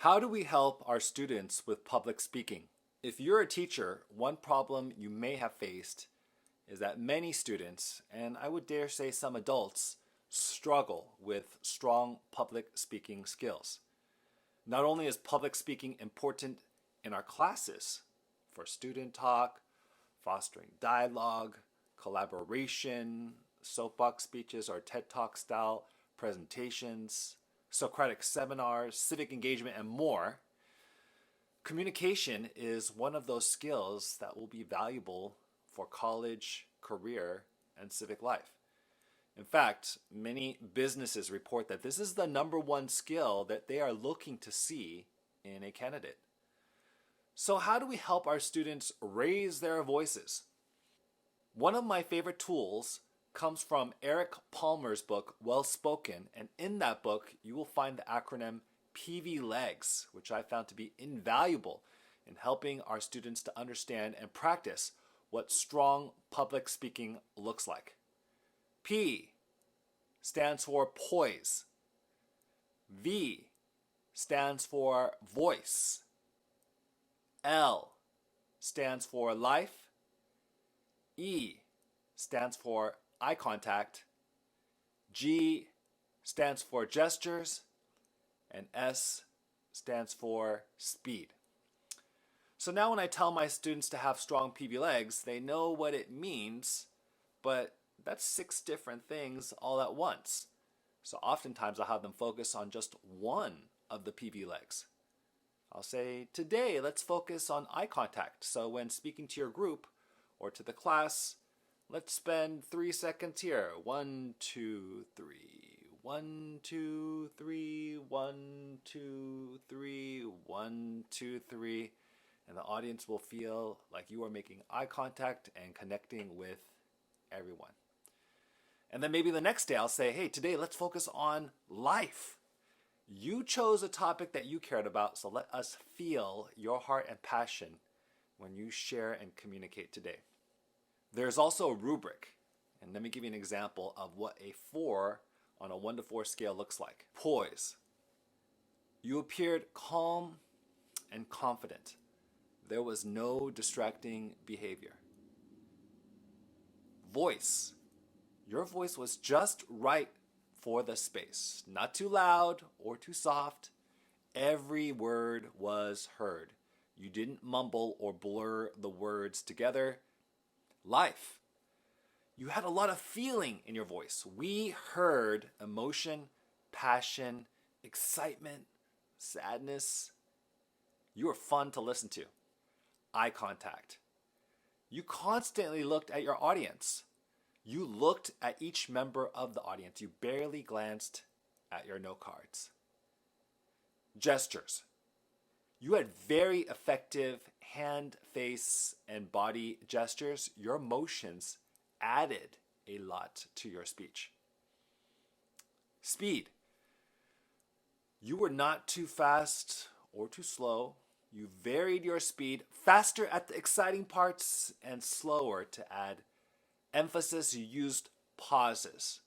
How do we help our students with public speaking? If you're a teacher, one problem you may have faced is that many students, and I would dare say some adults, struggle with strong public speaking skills. Not only is public speaking important in our classes for student talk, fostering dialogue, collaboration, soapbox speeches or TED Talk style presentations, Socratic seminars, civic engagement, and more, communication is one of those skills that will be valuable for college, career, and civic life. In fact, many businesses report that this is the number one skill that they are looking to see in a candidate. So how do we help our students raise their voices? One of my favorite tools comes from Eric Palmer's book, Well Spoken, and in that book you will find the acronym PVLEGS, which I found to be invaluable in helping our students to understand and practice what strong public speaking looks like. P stands for poise. V stands for voice. L stands for life. E stands for eye contact. G stands for gestures. And S stands for speed. So now when I tell my students to have strong PVLEGS, they know what it means, but that's 6 different things all at once. So oftentimes I'll have them focus on just one of the PVLEGS. I'll say, today let's focus on eye contact. So when speaking to your group or to the class, let's spend 3 seconds here. 1, 2, 3. 1, 2, 3. 1, 2, 3. 1, 2, 3. And the audience will feel like you are making eye contact and connecting with everyone. And then maybe the next day I'll say, hey, today let's focus on life. You chose a topic that you cared about, so let us feel your heart and passion when you share and communicate today. There's also a rubric, and let me give you an example of what a 4 on a 1 to 4 scale looks like. Poise. You appeared calm and confident. There was no distracting behavior. Voice. Your voice was just right for the space. Not too loud or too soft. Every word was heard. You didn't mumble or blur the words together. Life. You had a lot of feeling in your voice. We heard emotion, passion, excitement, sadness. You were fun to listen to. Eye contact. You constantly looked at your audience. You looked at each member of the audience. You barely glanced at your note cards. Gestures. You had very effective hand, face, and body gestures. Your motions added a lot to your speech. Speed. You were not too fast or too slow. You varied your speed, faster at the exciting parts and slower to add emphasis. You used pauses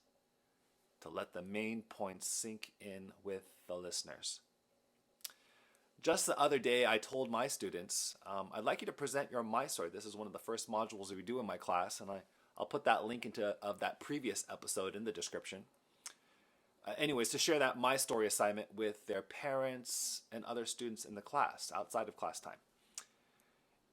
to let the main points sink in with the listeners. Just the other day, I told my students, I'd like you to present your My Story. This is one of the first modules we do in my class, and I'll put that link of that previous episode in the description. Anyways, to share that My Story assignment with their parents and other students in the class, outside of class time.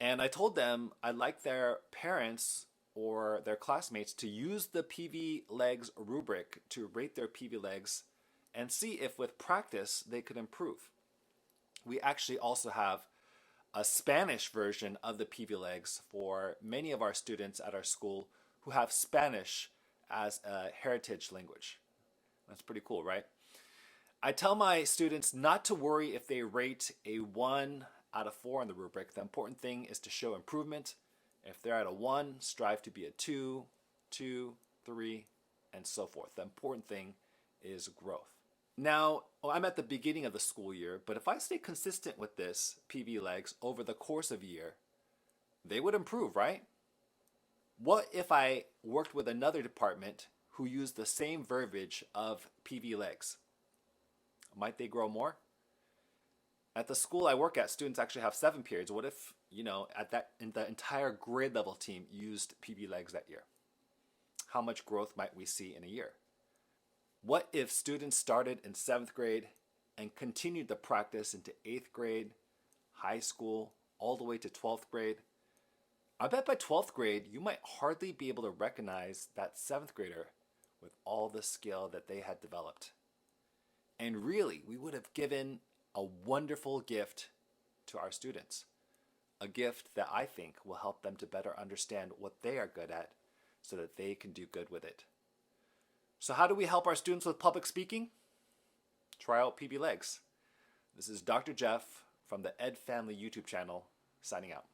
And I told them I'd like their parents or their classmates to use the PVLEGS rubric to rate their PVLEGS and see if with practice they could improve. We actually also have a Spanish version of the PVLEGS for many of our students at our school who have Spanish as a heritage language. That's pretty cool, right? I tell my students not to worry if they rate a 1 out of 4 on the rubric. The important thing is to show improvement. If they're at a 1, strive to be a 2, 2, 3, and so forth. The important thing is growth. Now, I'm at the beginning of the school year, but if I stay consistent with this PVLEGS over the course of a year, they would improve, right? What if I worked with another department who used the same verbiage of PVLEGS? Might they grow more? At the school I work at, students actually have 7 periods. What if, in the entire grade level team used PVLEGS that year? How much growth might we see in a year? What if students started in 7th grade and continued the practice into 8th grade, high school, all the way to 12th grade? I bet by 12th grade, you might hardly be able to recognize that 7th grader with all the skill that they had developed. And really, we would have given a wonderful gift to our students. A gift that I think will help them to better understand what they are good at so that they can do good with it. So how do we help our students with public speaking? Try out PVLEGS. This is Dr. Jeff from the Ed Family YouTube channel, signing out.